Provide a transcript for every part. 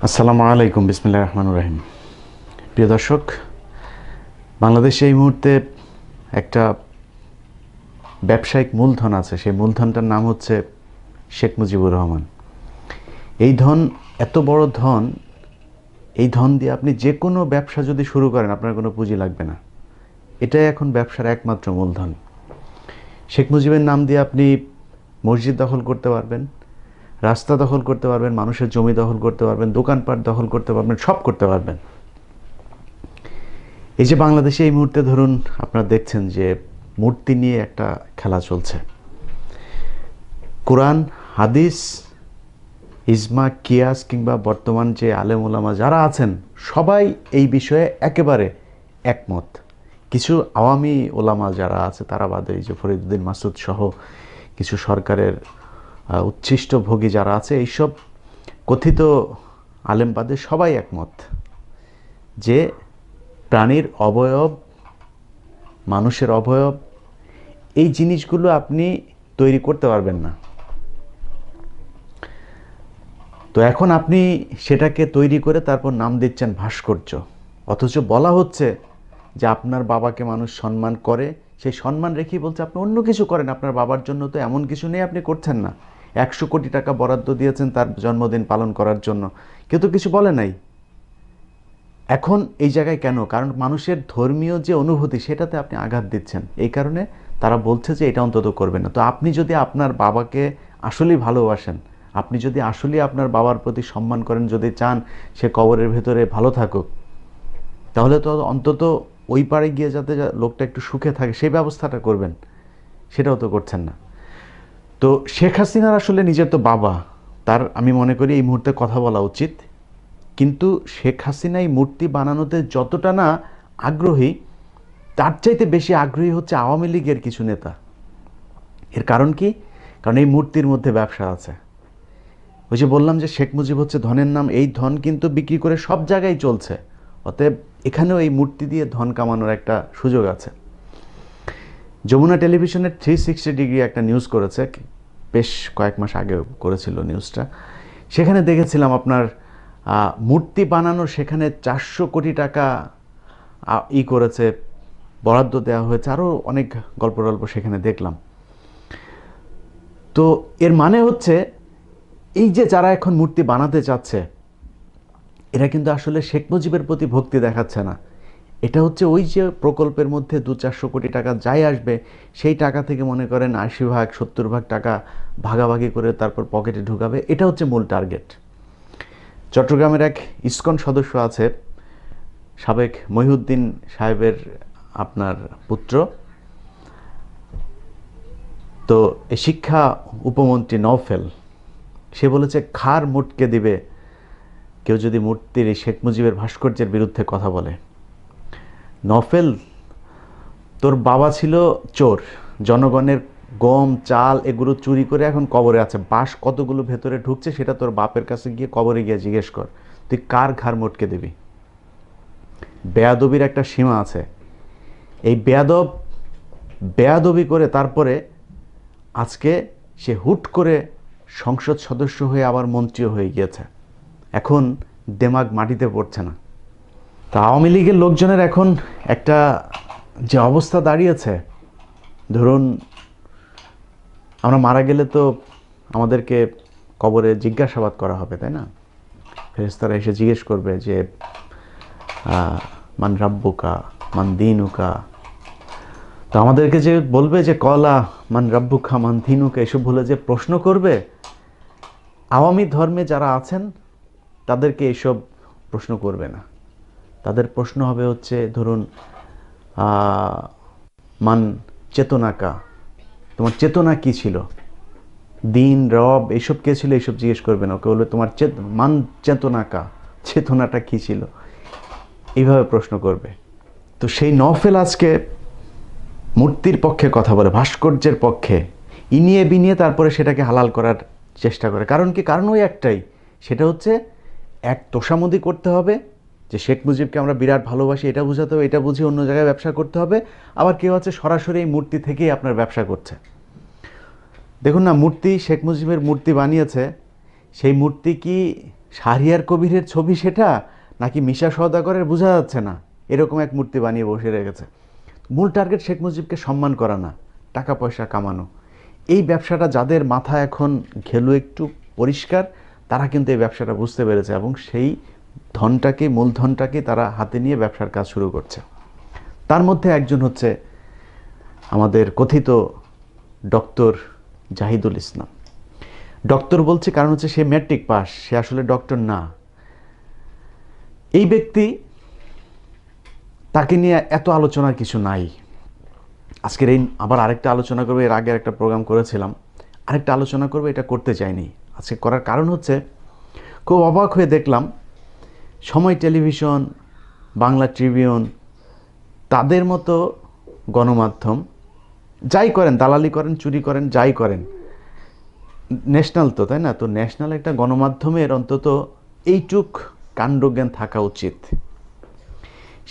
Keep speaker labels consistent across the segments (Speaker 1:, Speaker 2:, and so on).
Speaker 1: আসসালামু আলাইকুম, বিসমিল্লাহির রহমানির রহিম। প্রিয় দর্শক, বাংলাদেশে এই মুহূর্তে একটা ব্যবসায়িক মূলধন আছে। সেই মূলধনটার নাম হচ্ছে শেখ মুজিবুর রহমান। এই ধন এত বড় ধন, এই ধন দিয়ে আপনি যে কোনো ব্যবসা যদি শুরু করেন আপনার কোনো পুঁজি লাগবে না। এটাই এখন ব্যবসার একমাত্র মূলধন। শেখ মুজিবের নাম দিয়ে আপনি মসজিদ দখল করতে পারবেন, রাস্তা দখল করতে পারবেন, মানুষের জমি দখল করতে পারবেন, দোকানপাট দখল করতে পারবেন, সব করতে পারবেন। এই যে বাংলাদেশে এই মুহূর্তে ধরুন আপনারা দেখছেন যে মূর্তি নিয়ে একটা খেলা চলছে। কোরআন, হাদিস, ইজমা, কিয়াস কিংবা বর্তমান যে আলেম ওলামা যারা আছেন সবাই এই বিষয়ে একেবারে একমত। কিছু আওয়ামী ওলামা যারা আছে তারা বাদে, এই যে ফরিদুদ্দিন মাসুদ সহ কিছু সরকারের উচ্ছিষ্টভোগী যারা আছে, এইসব কথিত আলেমবাদে সবাই একমত যে প্রাণীর অবয়ব, মানুষের অবয়ব, এই জিনিসগুলো আপনি তৈরি করতে পারবেন না। তো এখন আপনি সেটাকে তৈরি করে তারপর নাম দিচ্ছেন ভাস্কর্য, অথচ বলা হচ্ছে যে আপনার বাবাকে মানুষ সম্মান করে, সেই সম্মান রেখেই বলছে আপনি অন্য কিছু করেন। আপনার বাবার জন্য তো এমন কিছু নেই আপনি করছেন না। 100 কোটি টাকা বরাদ্দ দিয়েছেন তার জন্মদিন পালন করার জন্য, কেউ তো কিছু বলে নাই। এখন এই জায়গায় কেন? কারণ মানুষের ধর্মীয় যে অনুভূতি সেটাতে আপনি আঘাত দিচ্ছেন, এই কারণে তারা বলছে যে এটা অন্তত করবেন না। তো আপনি যদি আপনার বাবাকে আসলেই ভালোবাসেন, আপনি যদি আসলেই আপনার বাবার প্রতি সম্মান করেন, যদি চান সে কবরের ভেতরে ভালো থাকুক, তাহলে তো অন্তত ওই পাড়ে গিয়ে যাতে লোকটা একটু সুখে থাকে সেই ব্যবস্থাটা করবেন। সেটাও তো করছেন না। তো শেখ হাসিনার আসলে নিজের তো বাবা, তার আমি মনে করি এই মুহূর্তে কথা বলা উচিত। কিন্তু শেখ হাসিনা এই মূর্তি বানানোতে যতটা না আগ্রহী, তার চাইতে বেশি আগ্রহী হচ্ছে আওয়ামী লীগের কিছু নেতা। এর কারণ কি? কারণ এই মূর্তির মধ্যে ব্যবসা আছে। ওই যে বললাম যে শেখ মুজিব হচ্ছে ধনের নাম, এই ধন কিন্তু বিক্রি করে সব জায়গায় চলছে। অতএব এখানেও এই মূর্তি দিয়ে ধন কামানোর একটা সুযোগ আছে। যমুনা টেলিভিশনের 360 ডিগ্রি একটা নিউজ করেছে, বেশ কয়েক মাস আগে করেছিল নিউজটা। সেখানে দেখেছিলাম আপনার মূর্তি বানানোর সেখানে 400 কোটি টাকা করেছে, বরাদ্দ দেওয়া হয়েছে, আরও অনেক গল্প সেখানে দেখলাম। তো এর মানে হচ্ছে এই যে যারা এখন মূর্তি বানাতে চাচ্ছে এরা কিন্তু আসলে শেখ মুজিবের প্রতি ভক্তি দেখাচ্ছে না। এটা হচ্ছে ওই যে প্রকল্পের মধ্যে 200-400 কোটি টাকা যাই আসবে, সেই টাকা থেকে মনে করেন 80 ভাগ 70 ভাগ টাকা ভাগাভাগি করে তারপর পকেটে ঢুকাবে। এটা হচ্ছে মূল টার্গেট। চট্টগ্রামের এক ইসকন সদস্য আছে, সাবেক মহিউদ্দিন সাহেবের আপনার পুত্র, তো এই শিক্ষা উপমন্ত্রী নওফেল, সে বলেছে ঘাড় মুটকে দিবে কেউ যদি মূর্তির এই শেখ মুজিবের ভাস্কর্যের বিরুদ্ধে কথা বলে। নওফেল, তোর বাবা ছিল চোর, জনগণের গম চাল এগুলো চুরি করে এখন কবরে আছে, বাঁশ কতগুলো ভেতরে ঢুকছে সেটা তোর বাপের কাছে গিয়ে কবরে গিয়ে জিজ্ঞেস কর, তুই কার ঘাড় মটকে দিবি? বেয়াদবির একটা সীমা আছে। এই বেয়াদবি করে তারপরে আজকে সে হুট করে সংসদ সদস্য হয়ে আবার মন্ত্রীও হয়ে গিয়েছে। এখন দেমাগ মাটিতে পড়ছে না। তা আওয়ামী লীগের লোকজনের এখন একটা যে অবস্থা দাঁড়িয়েছে, ধরুন আমরা মারা গেলে তো আমাদেরকে কবরে জিজ্ঞাসাবাদ করা হবে, তাই না? ফেরেশতারা এসে জিজ্ঞেস করবে যে মান রাব্বুকা মান দীনুকা। তো আমাদেরকে যে বলবে যে কলা মান রাব্বুকা মান দীনুকা, এসব বলে যে প্রশ্ন করবে, আওয়ামী ধর্মে যারা আছেন তাদেরকে এসব প্রশ্ন করবে না। তাদের প্রশ্ন হবে হচ্ছে ধরুন মান চেতনাকা, তোমার চেতনা কি ছিল, দিন রব এইসব কে ছিল, এইসব জিজ্ঞেস করবে না। ওকে বলবে তোমার মান চেতনাকা, চেতনাটা কি ছিল, এইভাবে প্রশ্ন করবে। তো সেই নওফেল আজকে মূর্তির পক্ষে কথা বলে, ভাস্কর্যের পক্ষে, ইনিয়ে বিনিয়ে তারপরে সেটাকে হালাল করার চেষ্টা করে। কারণ কি? কারণ ওই একটাই, সেটা হচ্ছে এক তোষামোদি করতে হবে যে শেখ মুজিবকে আমরা বিরাট ভালোবাসি এটা বোঝাতে হবে, এটা বুঝিয়ে অন্য জায়গায় ব্যবসা করতে হবে। আবার কেউ আছে সরাসরি এই মূর্তি থেকেই আপনার ব্যবসা করছে। দেখুন না, মূর্তি, শেখ মুজিবের মূর্তি বানিয়েছে, সেই মূর্তি কি শাহরিয়ার কবিরের ছবি সেটা নাকি মিশা সওদাগরের বোঝা যাচ্ছে না, এরকম এক মূর্তি বানিয়ে বসে রেখেছে। মূল টার্গেট শেখ মুজিবকে সম্মান করা না, টাকা পয়সা কামানো। এই ব্যবসাটা যাদের মাথা এখন ঘেলু একটু পরিষ্কার, তারা কিন্তু এই ব্যবসাটা বুঝতে পেরেছে এবং সেই ধনটাকে, মূলধনটাকে তারা হাতে নিয়ে ব্যবসার কাজ শুরু করছে। তার মধ্যে একজন হচ্ছে আমাদের কথিত ডক্টর জাহিদুল ইসলাম। ডক্টর বলছে কারণ হচ্ছে সে ম্যাট্রিক পাস, সে আসলে ডক্টর না। এই ব্যক্তি, তাকে নিয়ে এত আলোচনার কিছু নাই। আজকের এই আবার আরেকটা আলোচনা করবো, এর আগে একটা প্রোগ্রাম করেছিলাম, আরেকটা আলোচনা করবো, এটা করতে চাইনি আজকে। করার কারণ হচ্ছে খুব অবাক হয়ে দেখলাম সময় টেলিভিশন, বাংলা ট্রিবিউন, তাদের মতো গণমাধ্যম যাই করেন, দালালি করেন, চুরি করেন, যাই করেন, ন্যাশনাল তো, তাই না? তো ন্যাশনাল একটা গণমাধ্যমের অন্তত এইটুক কাণ্ডজ্ঞান থাকা উচিত।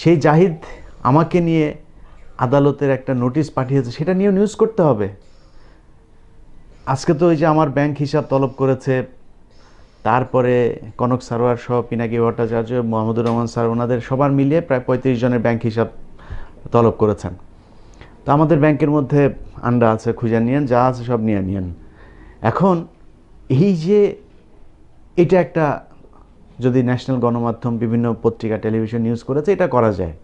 Speaker 1: সেই জাহিদ আমাকে নিয়ে আদালতের একটা নোটিশ পাঠিয়েছে, সেটা নিয়েও নিউজ করতে হবে। আজকে তো ওই যে আমার ব্যাংক হিসাব তলব করেছে, তারপরে কনক সারোয়ার সহ পিনাকি ভট্টাচার্য, মোহাম্মদুর রহমান স্যার, ওনাদের সবার মিলিয়ে প্রায় 35 জনের ব্যাংক হিসাব তলব করেছেন। তো আমাদের ব্যাংকের মধ্যে আন্ডা আছে, খুঁজে নিয়েন, যা আছে সব নিয়ে নিয়েন। এখন এই যে এটা একটা, যদি ন্যাশনাল গণমাধ্যম, বিভিন্ন পত্রিকা, টেলিভিশন নিউজ করেছে, এটা করা যায়,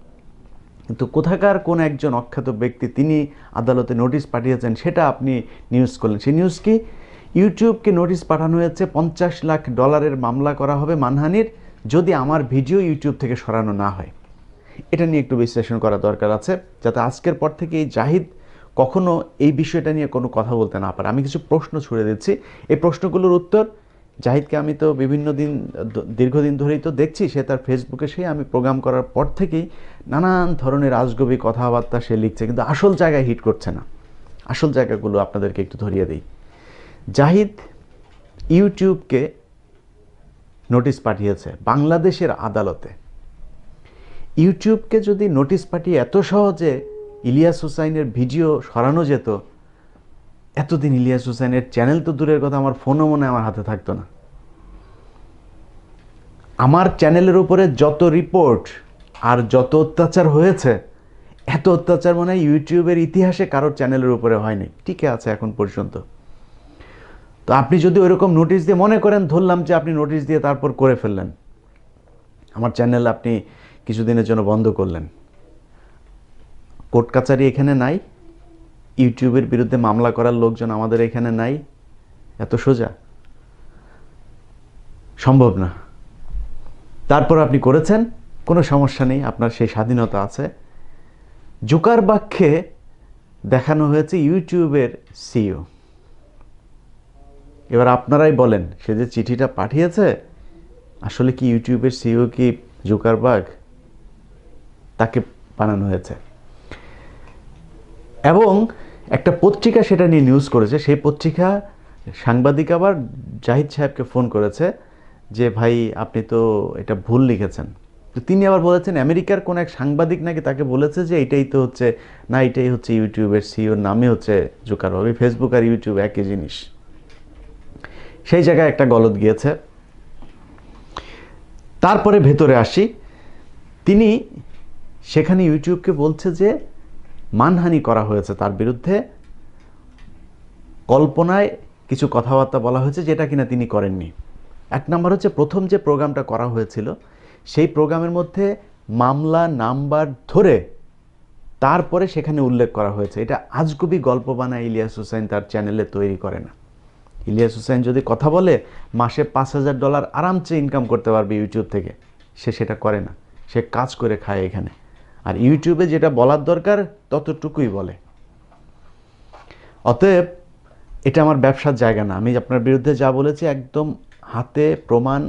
Speaker 1: কিন্তু কোথাকার কোন একজন অখ্যাত ব্যক্তি তিনি আদালতে নোটিশ পাঠিয়েছেন, সেটা আপনি নিউজ করলেন। সেই নিউজ কি? ইউটিউবকে নোটিশ পাঠানো হয়েছে, $50 লাখ মামলা করা হবে মানহানির, যদি আমার ভিডিও ইউটিউব থেকে সরানো না হয়। এটা নিয়ে একটু বিশ্লেষণ করা দরকার আছে, যাতে আজকের পর থেকে এই জাহিদ কখনো এই বিষয়টা নিয়ে কোনো কথা বলতে না পারে। আমি কিছু প্রশ্ন ছুড়ে দিচ্ছি, এই প্রশ্নগুলোর উত্তর জাহিদকে আমি তো দীর্ঘদিন ধরেই তো দেখছি, সে তার ফেসবুকে, সেই আমি প্রোগ্রাম করার পর থেকেই নানান ধরনের আজগবি কথাবার্তা সে লিখছে, কিন্তু আসল জায়গায় হিট করছে না। আসল জায়গাগুলো আপনাদেরকে একটু ধরিয়ে দিই। জাহিদ ইউটিউবকে নোটিশ পাঠিয়েছে বাংলাদেশের আদালতে। ইউটিউবকে যদি নোটিশ পাঠিয়ে এত সহজে ইলিয়াস হুসাইনের ভিডিও সরানো যেত, এতদিন ইলিয়াস হুসাইনের চ্যানেল তো দূরের কথা, আমার ফোনও মনে আমার হাতে থাকতো না। আমার চ্যানেলের উপরে যত রিপোর্ট আর যত অত্যাচার হয়েছে, এত অত্যাচার মনে হয় ইউটিউবের ইতিহাসে কারোর চ্যানেলের উপরে হয়নি, টিকে আছে এখন পর্যন্ত। তো আপনি যদি ওইরকম নোটিশ দিয়ে, মনে করেন ধরলাম যে আপনি নোটিশ দিয়ে তারপর করে ফেললেন, আমার চ্যানেল আপনি কিছুদিনের জন্য বন্ধ করলেন, কোর্ট কাছারি এখানে নাই, ইউটিউবের বিরুদ্ধে মামলা করার লোকজন আমাদের এখানে নাই, এত সোজা সম্ভব না। তারপর আপনি করেছেন, কোনো সমস্যা নেই, আপনার সেই স্বাধীনতা আছে। জুকারবার্গকে দেখানো হয়েছে ইউটিউবের সিইও। এবার আপনারাই বলেন, সে যে চিঠিটা পাঠিয়েছে, আসলে কি ইউটিউবের সিইও কি জুকারবার্গ? তাকে বানানো হয়েছে। এবং একটা পত্রিকা সেটা নিয়ে নিউজ করেছে, সেই পত্রিকা সাংবাদিক আবার জাহিদ সাহেবকে ফোন করেছে যে ভাই আপনি তো এটা ভুল লিখেছেন। তো তিনি আবার বলেছেন আমেরিকার কোন এক সাংবাদিক নাকি তাকে বলেছে যে এটাই তো হচ্ছে না, এটাই হচ্ছে ইউটিউবের সিইওর নামে হচ্ছে জুকারবার্গ। ফেসবুক আর ইউটিউব একই জিনিস। সেই জায়গায় একটা গলদ গিয়েছে। তারপরে ভেতরে আসি, তিনি সেখানে ইউটিউবকে বলছে যে মানহানি করা হয়েছে তার বিরুদ্ধে, কল্পনায় কিছু কথাবার্তা বলা হয়েছে যেটা কিনা তিনি করেননি। এক নম্বর হচ্ছে, প্রথম যে প্রোগ্রামটা করা হয়েছিল সেই প্রোগ্রামের মধ্যে মামলা নাম্বার ধরে তারপরে সেখানে উল্লেখ করা হয়েছে। এটা আজগুবি গল্প বানায় ইলিয়াস হুসাইন তার চ্যানেলে তৈরি করে না। ইলিয়াস হুসাইন যদি কথা বলে মাসে $5000 আরামসে ইনকাম করতে পারবে ইউটিউব থেকে, সে সেটা করে না, সে কাজ করে খায় এখানে। আর ইউটিউবে যেটা বলার দরকার ততটুকুই বলে। অতএব এটা আমার ব্যবসার জায়গা না। আমি আপনার বিরুদ্ধে যা বলেছি একদম হাতে প্রমাণ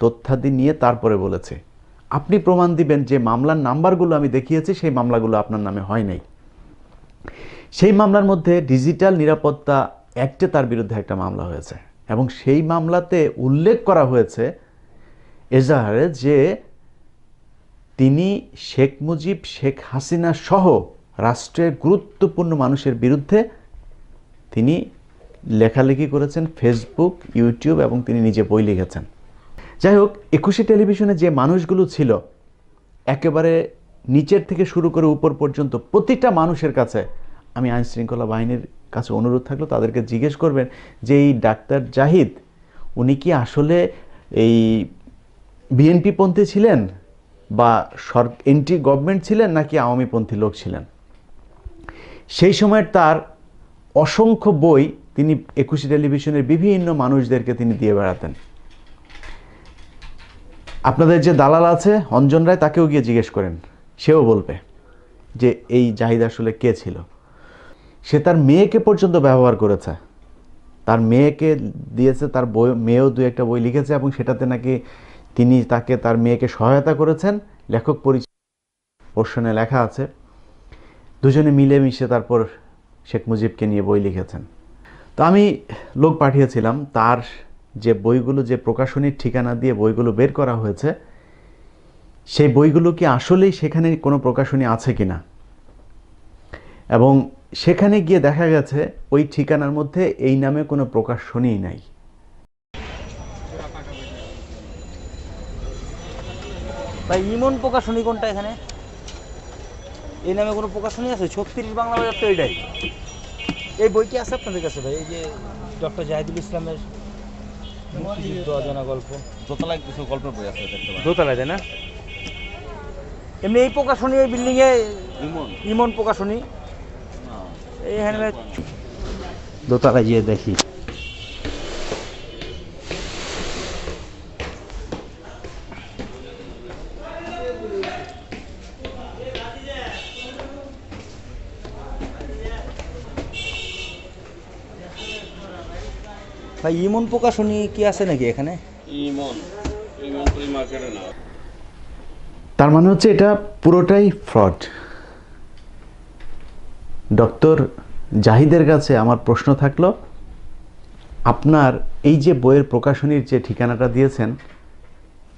Speaker 1: তথ্যাদি নিয়ে তারপরে বলেছে। আপনি প্রমাণ দিবেন যে মামলার নাম্বারগুলো আমি দেখিয়েছি, সেই মামলাগুলো আপনার নামে হয় নাই। সেই মামলার মধ্যে ডিজিটাল নিরাপত্তা অ্যাক্টে তার বিরুদ্ধে একটা মামলা হয়েছে, এবং সেই মামলাতে উল্লেখ করা হয়েছে এজাহারে যে তিনি শেখ মুজিব, শেখ হাসিনা সহ রাষ্ট্রের গুরুত্বপূর্ণ মানুষের বিরুদ্ধে তিনি লেখালেখি করেছেন ফেসবুক, ইউটিউব, এবং তিনি নিজে বই লিখেছেন। যাই হোক, একুশে টেলিভিশনে যে মানুষগুলো ছিল একেবারে নিচের থেকে শুরু করে উপর পর্যন্ত প্রতিটা মানুষের কাছে আমি আইন শৃঙ্খলা বাহিনীর কাছে অনুরোধ থাকলো তাদেরকে জিজ্ঞেস করবেন যে এই ডাক্তার জাহিদ উনি কি আসলে এই বিএনপিপন্থী ছিলেন বা এন্টি গভর্নমেন্ট ছিলেন নাকি আওয়ামীপন্থী লোক ছিলেন। সেই সময়ের তার অসংখ্য বই তিনি একুশে টেলিভিশনের বিভিন্ন মানুষদেরকে তিনি দিয়ে বেড়াতেন। আপনাদের যে দালাল আছে অঞ্জন রায়, তাকেও গিয়ে জিজ্ঞেস করেন, সেও বলবে যে এই জাহিদ আসলে কে ছিল। সে তার মেয়েকে পর্যন্ত ব্যবহার করেছে, তার মেয়েকে দিয়েছে, তার বই, মেয়েও দু একটা বই লিখেছে এবং সেটাতে নাকি তিনি তাকে তার মেয়েকে সহায়তা করেছেন। লেখক পরিচয় পোর্শনে লেখা আছে, দুজনে মিলেমিশে তারপর শেখ মুজিবকে নিয়ে বই লিখেছেন। তো আমি লোক পাঠিয়েছিলাম, তার যে বইগুলো, যে প্রকাশনীর ঠিকানা দিয়ে বইগুলো বের করা হয়েছে, সেই বইগুলো কি আসলেই সেখানে কোনো প্রকাশনী আছে কিনা, এবং সেখানে গিয়ে দেখা গেছে ওই ঠিকানার মধ্যে এই নামে কোনো প্রকাশনীই নাই।
Speaker 2: ভাই ইমন প্রকাশনী কোনটা? এখানে এই নামে কোনো প্রকাশনী আছে? 36 বাংলা বাজার তো এটাই। এই বইটি আছে আপনাদের কাছে ভাই? এই যে ডক্টর জাহিদুল ইসলামের মুক্তিযুদ্ধ অজানা গল্প,
Speaker 3: দোতলায় কিছু গল্পের বই আছে,
Speaker 2: দোতলায়, তাই না? এমনি এই প্রকাশনী এই বিল্ডিংয়ে ইমন প্রকাশনী এইখানে দোতলায় গিয়ে দেখি। ভাই ইমন প্রকাশনী কি আছে নাকি এখানে?
Speaker 1: তার মানে হচ্ছে এটা পুরোটাই ফ্রড। ডক্টর জাহিদের কাছে আমার প্রশ্ন থাকলো, আপনার এই যে বইয়ের প্রকাশনীর যে ঠিকানাটা দিয়েছেন,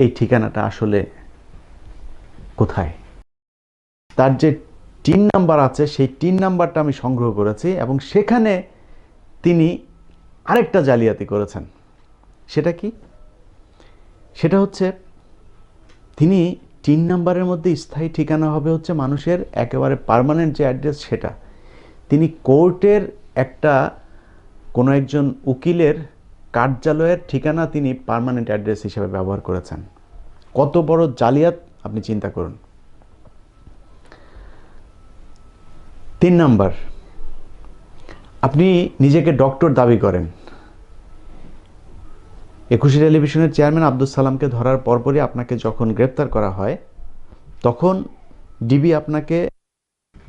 Speaker 1: এই ঠিকানাটা আসলে কোথায়? তার যে 3 নাম্বার আছে, সেই 3 নাম্বারটা আমি সংগ্রহ করেছি এবং সেখানে তিনি আরেকটা জালিয়াতি করেছেন। সেটা কি? সেটা হচ্ছে তিনি 3 নাম্বারের মধ্যে স্থায়ী ঠিকানা হবে হচ্ছে মানুষের একেবারে পার্মানেন্ট যে অ্যাড্রেস, সেটা তিনি কোর্টের একটা কোনো একজন উকিলের কার্যালয়ের ঠিকানা তিনি পার্মানেন্ট অ্যাড্রেস হিসেবে ব্যবহার করেছেন। কত বড় জালিয়াত আপনি চিন্তা করুন। 3 নাম্বার, আপনি নিজেকে ডক্টর দাবি করেন। একুশে টেলিভিশনের চেয়ারম্যান আব্দুল সালামকে ধরার পরপরই আপনাকে যখন গ্রেপ্তার করা হয়, তখন ডিবি আপনাকে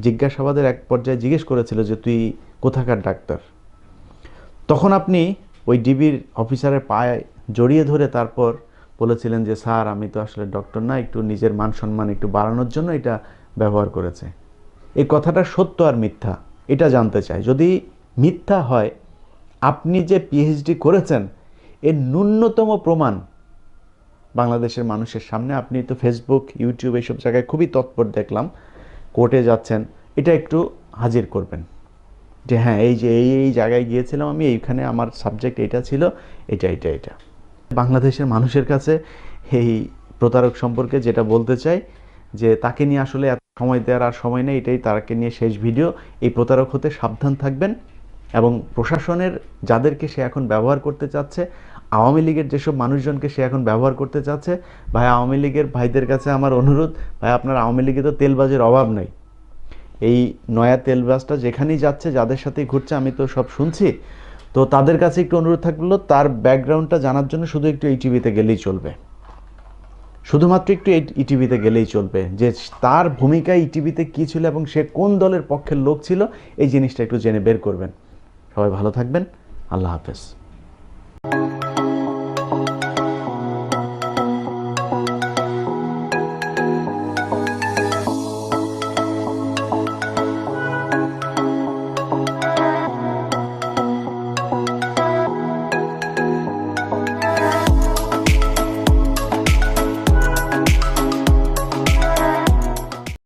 Speaker 1: জিজ্ঞাসাবাদের এক পর্যায়ে জিজ্ঞেস করেছিল যে তুই কোথাকার ডাক্তার। তখন আপনি ওই ডিবির অফিসারের পায়ে জড়িয়ে ধরে তারপর বলেছিলেন যে স্যার আমি তো আসলে ডক্টর না, একটু নিজের মান সম্মান একটু বাড়ানোর জন্য এটা ব্যবহার করেছে। এই কথাটা সত্য আর মিথ্যা এটা জানতে চাই। যদি মিথ্যা হয়, আপনি যে পিএইচডি করেছেন এর ন্যূনতম প্রমাণ বাংলাদেশের মানুষের সামনে, আপনি তো ফেসবুক, ইউটিউব এইসব জায়গায় খুবই তৎপর দেখলাম, কোর্টে যাচ্ছেন, এটা একটু হাজির করবেন যে হ্যাঁ এই যে এই জায়গায় গিয়েছিলাম আমি, এইখানে আমার সাবজেক্ট এটা ছিল, এটা। বাংলাদেশের মানুষের কাছে এই প্রতারক সম্পর্কে যেটা বলতে চাই যে তাকে নিয়ে আসলে এত সময় দেওয়ার আর সময় নেই, এটাই তাকে নিয়ে শেষ ভিডিও। এই প্রতারক হতে সাবধান থাকবেন এবং প্রশাসনের যাদেরকে সে এখন ব্যবহার করতে চাচ্ছে, আওয়ামী লীগের যেসব মানুষজনকে সে এখন ব্যবহার করতে চাচ্ছে, ভাই আওয়ামী লীগের ভাইদের কাছে আমার অনুরোধ, ভাই আপনার আওয়ামী লীগে তো তেলবাজের অভাব নেই। এই নয়া তেলবাজটা যেখানেই যাচ্ছে, যাদের সাথেই ঘুরছে, আমি তো সব শুনছি, তো তাদের কাছে একটু অনুরোধ থাকলো তার ব্যাকগ্রাউন্ডটা জানার জন্য শুধু একটু এই টিভিতে গেলেই চলবে, শুধুমাত্র একটু ইটিভিতে গেলেই চলবে যে তার ভূমিকা ইটিভিতে কী ছিল এবং সে কোন দলের পক্ষের লোক ছিল, এই জিনিসটা একটু জেনে বের করবেন। সবাই ভালো থাকবেন, আল্লাহ হাফেজ।